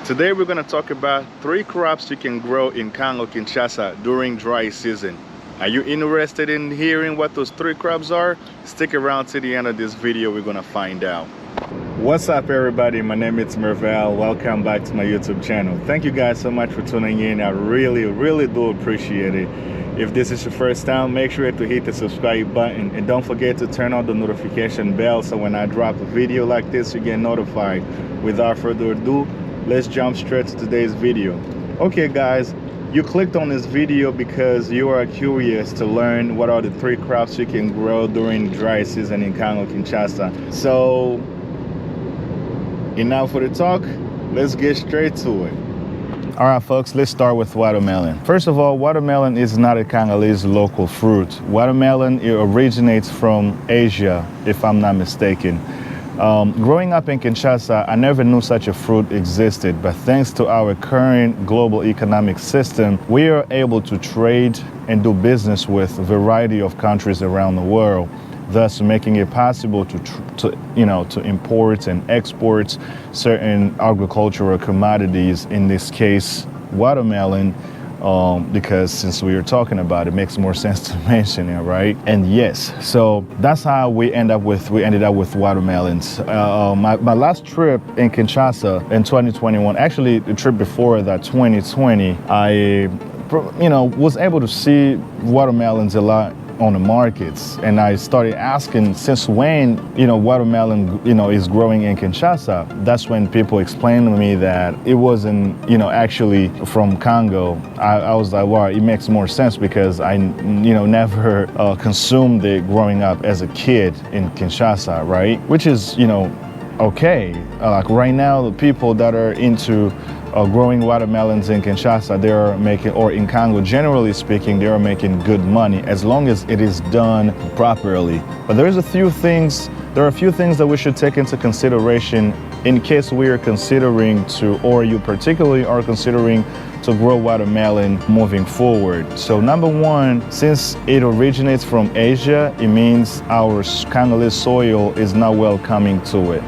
Today we're going to talk about 3 crops you can grow in Congo Kinshasa during dry season. Are you interested in hearing what those 3 crops are? Stick around to the end of this video, we're going to find out. What's up everybody, my name is Merval. Welcome back to my YouTube channel. Thank you guys so much for tuning in. I really do appreciate it. If this is your first time, make sure to hit the subscribe button and don't forget to turn on the notification bell so when I drop a video like this you get notified. Without further ado, let's jump straight to today's video. Okay guys, you clicked on this video because you are curious to learn what are the 3 crops you can grow during dry season in Congo Kinshasa. So enough for the talk, let's get straight to it. All right folks, let's start with watermelon. First of all, watermelon is not a Congolese local fruit. Watermelon, it originates from Asia, if I'm not mistaken. Growing up in Kinshasa, I never knew such a fruit existed, but thanks to our current global economic system, we are able to trade and do business with a variety of countries around the world, thus making it possible to import and export certain agricultural commodities, in this case watermelon, because since we were talking about it, makes more sense to mention it, right? And yes, so that's how we ended up with watermelons. My last trip in Kinshasa in 2021, actually the trip before that, 2020, I was able to see watermelons a lot on the markets, and I started asking since when watermelon is growing in Kinshasa. That's when people explained to me that it wasn't actually from Congo. I was like, wow, it makes more sense because I never consumed it growing up as a kid in Kinshasa, right? Which is okay. Like right now, the people that are into growing watermelons in Kinshasa, they are making, or in Congo generally speaking, they are making good money as long as it is done properly. But there are a few things that we should take into consideration in case we are considering to, or you particularly are considering to grow watermelon moving forward. So number one, since it originates from Asia, it means our Congolese soil is not welcoming to it,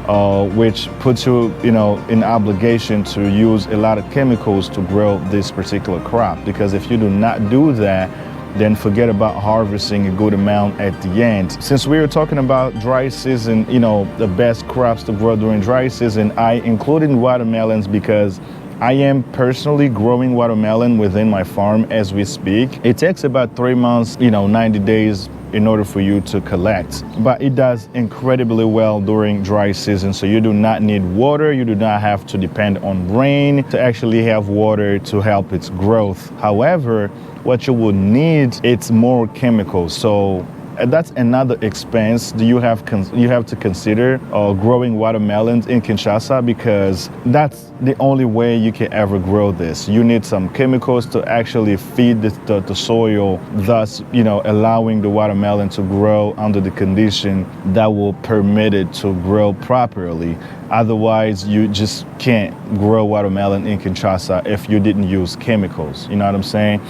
which puts you in obligation to use a lot of chemicals to grow this particular crop. Because if you do not do that, then forget about harvesting a good amount at the end. Since we were talking about dry season, the best crops to grow during dry season, I included watermelons because I am personally growing watermelon within my farm as we speak. It takes about 3 months, 90 days in order for you to collect, but it does incredibly well during dry season. So you do not need water, you do not have to depend on rain to actually have water to help its growth. However, what you will need, it's more chemicals. So that's another expense you have to consider growing watermelons in Kinshasa, because that's the only way you can ever grow this. You need some chemicals to actually feed the soil, thus allowing the watermelon to grow under the condition that will permit it to grow properly. Otherwise, you just can't grow watermelon in Kinshasa if you didn't use chemicals. You know what I'm saying?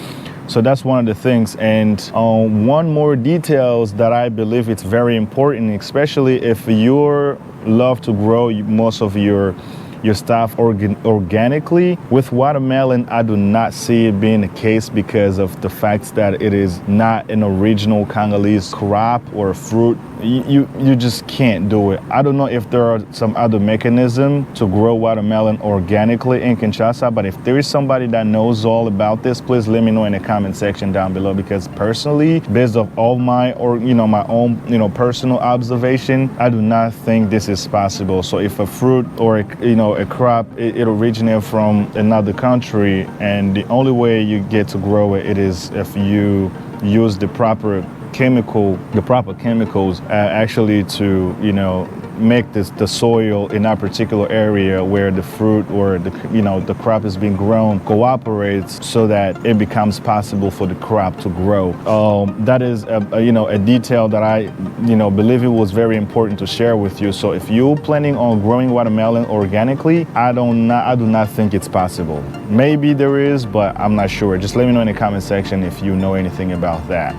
So that's one of the things. And one more details that I believe it's very important, especially if you love to grow most of your stuff organically. With watermelon, I do not see it being the case because of the fact that it is not an original Congolese crop or fruit. You just can't do it. I don't know if there are some other mechanism to grow watermelon organically in Kinshasa, but if there is somebody that knows all about this, please let me know in the comment section down below, because personally, based off all my my own personal observation, I do not think this is possible. So if a fruit or a crop, it originated from another country, and the only way you get to grow it is if you use the proper chemicals actually to make the soil in that particular area where the fruit or the crop is being grown cooperates so that it becomes possible for the crop to grow. That is a detail that I believe it was very important to share with you. So if you're planning on growing watermelon organically, I do not think it's possible. Maybe there is, but I'm not sure. Just let me know in the comment section if you know anything about that.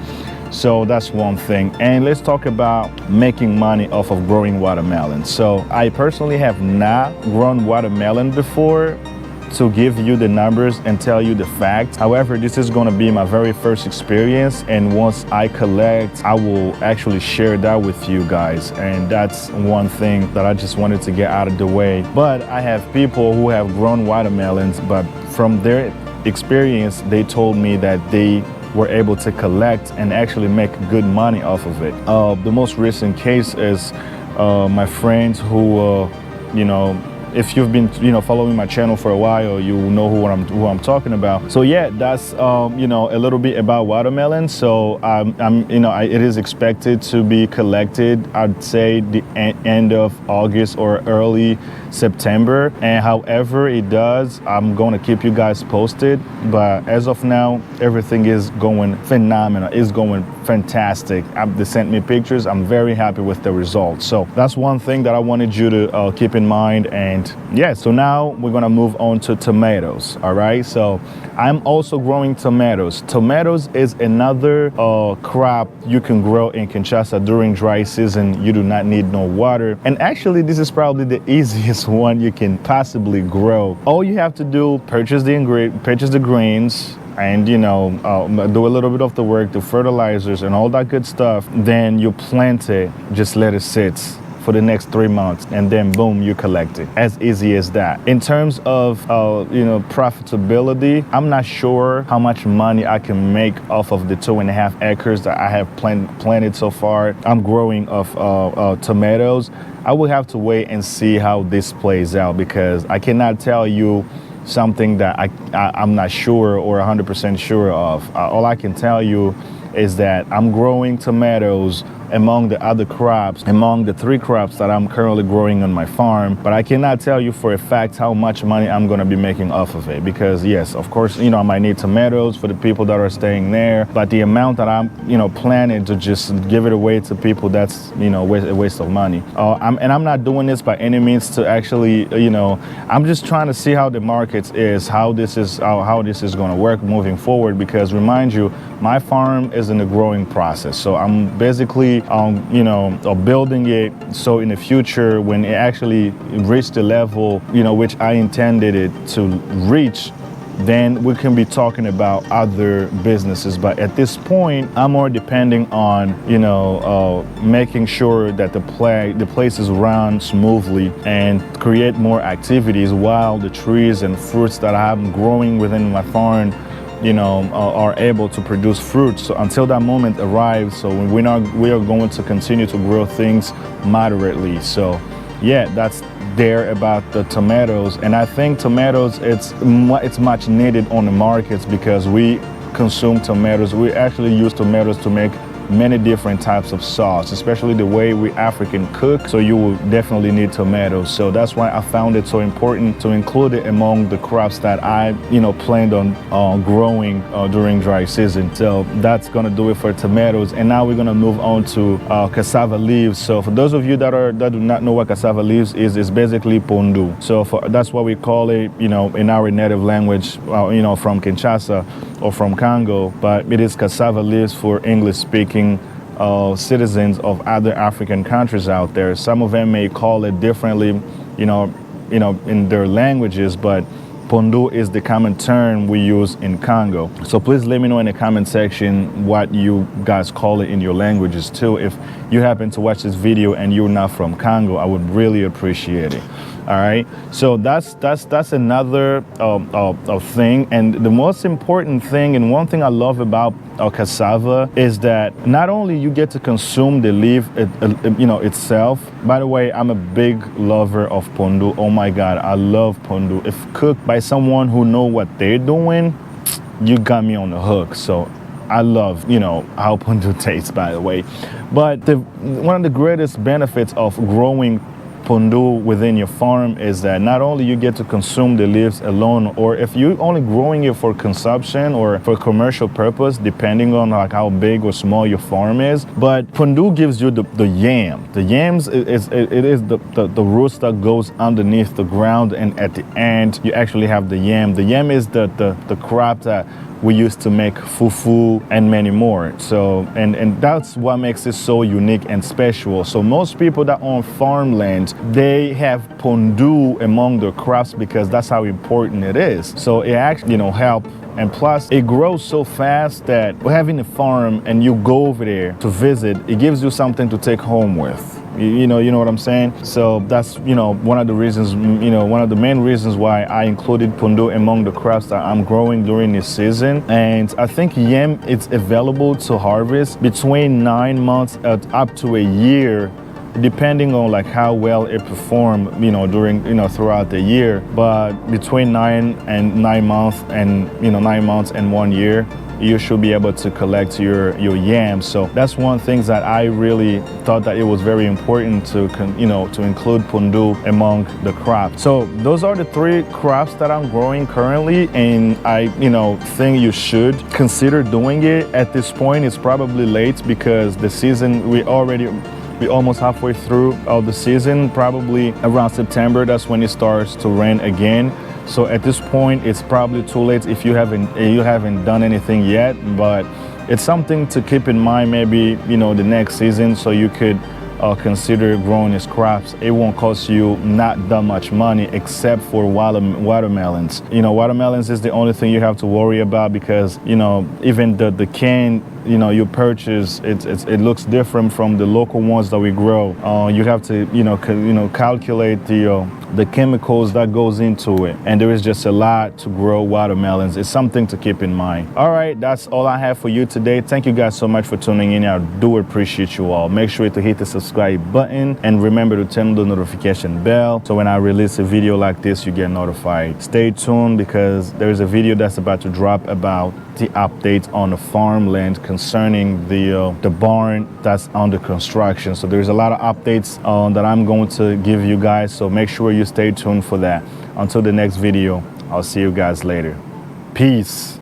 So that's one thing. And let's talk about making money off of growing watermelon. So I personally have not grown watermelon before. to give you the numbers and tell you the facts. However, this is going to be my very first experience, and once I collect, I will actually share that with you guys. And that's one thing that I just wanted to get out of the way. But I have people who have grown watermelons, but from their experience, they told me that they were able to collect and actually make good money off of it. The most recent case is my friend who, if you've been, following my channel for a while, you know who I'm talking about. So yeah, that's a little bit about watermelon. So it is expected to be collected, I'd say the end of August or early September. And however it does, I'm going to keep you guys posted. But as of now, everything is going phenomenal. It's going fantastic. They sent me pictures. I'm very happy with the results. So that's one thing that I wanted you to keep in mind. And yeah, so now we're gonna move on to tomatoes. All right, so I'm also growing tomatoes. Tomatoes is another crop you can grow in Kinshasa during dry season. You do not need no water, and actually this is probably the easiest one you can possibly grow. All you have to do, purchase the grains, and do a little bit of the work, the fertilizers and all that good stuff. Then you plant it, just let it sit for the next 3 months, and then boom, you collect it. As easy as that. In terms of profitability, I'm not sure how much money I can make off of the 2.5 acres that I have planted so far. I'm growing of tomatoes. I will have to wait and see how this plays out, because I cannot tell you something that I'm not sure or 100% sure of. All I can tell you is that I'm growing tomatoes among the other crops, among the 3 crops that I'm currently growing on my farm. But I cannot tell you for a fact how much money I'm going to be making off of it, because yes, of course, I might need tomatoes for the people that are staying there, but the amount that I'm planning to just give it away to people, that's a waste of money. I'm not doing this by any means to actually I'm just trying to see how the market is, how this is going to work moving forward, because remind you, my farm is in the growing process. So I'm basically building it, so in the future, when it actually reached the level which I intended it to reach, then we can be talking about other businesses. But at this point, I'm more depending on making sure that the places run smoothly and create more activities while the trees and fruits that I'm growing within my farm are able to produce fruit. So until that moment arrives, so we are going to continue to grow things moderately. So yeah, that's there about the tomatoes. And I think tomatoes, it's much needed on the markets, because we consume tomatoes. We actually use tomatoes to make many different types of sauce, especially the way we African cook. So you will definitely need tomatoes. So that's why I found it so important to include it among the crops that I planned on growing during dry season. So that's gonna do it for tomatoes. And now we're gonna move on to cassava leaves. So for those of you that do not know what cassava leaves is, it's basically pondu. So that's what we call it in our native language, from Kinshasa or from Congo, but it is cassava leaves for English speaking citizens of other African countries out there. Some of them may call it differently, in their languages, but pondu is the common term we use in Congo. So please let me know in the comment section what you guys call it in your languages too. If you happen to watch this video and you're not from Congo, I would really appreciate it. All right, so that's another thing. And the most important thing, and one thing I love about cassava, is that not only you get to consume the leaf itself. By the way, I'm a big lover of pondu. Oh my God, I love pondu. If cooked by someone who know what they're doing, you got me on the hook. So I love how pondu tastes, by the way. But one of the greatest benefits of growing pondu within your farm is that not only you get to consume the leaves alone, or if you're only growing it for consumption or for commercial purpose, depending on how big or small your farm is, but pondu gives you the yam. The yams is the roots that goes underneath the ground, and at the end you actually have the yam. The yam is the crop that we use to make fufu and many more. So, and that's what makes it so unique and special. So most people that own farmland, they have pondu among their crops because that's how important it is. So it actually, help. And plus, it grows so fast that having a farm and you go over there to visit, it gives you something to take home with. You know what I'm saying? So that's, one of the reasons, one of the main reasons why I included pondu among the crops that I'm growing during this season. And I think yam, it's available to harvest between 9 months up to a year, depending on like how well it performed, during, throughout the year. But between 9 months and 9 months and 1 year, you should be able to collect your yams. So that's one thing that I really thought that it was very important to include pondu among the crops. So those are the 3 crops that I'm growing currently, and I think you should consider doing it. At this point, it's probably late because the season, we're almost halfway through of the season. Probably around September, that's when it starts to rain again. So at this point, it's probably too late if you haven't done anything yet. But it's something to keep in mind, maybe the next season, so you could consider growing these crops. It won't cost you not that much money, except for watermelons. Watermelons is the only thing you have to worry about, because even the can you purchase, it looks different from the local ones that we grow. You have to calculate the chemicals that goes into it, and there is just a lot to grow watermelons. It's something to keep in mind. All right, that's all I have for you today. Thank you guys so much for tuning in. I do appreciate you all. Make sure to hit the subscribe button and remember to turn on the notification bell, so when I release a video like this, you get notified. Stay tuned, because there's a video that's about to drop about the update on the farmland concerning the barn that's under construction. So there's a lot of updates that I'm going to give you guys, so make sure you stay tuned for that. Until the next video, I'll see you guys later. Peace.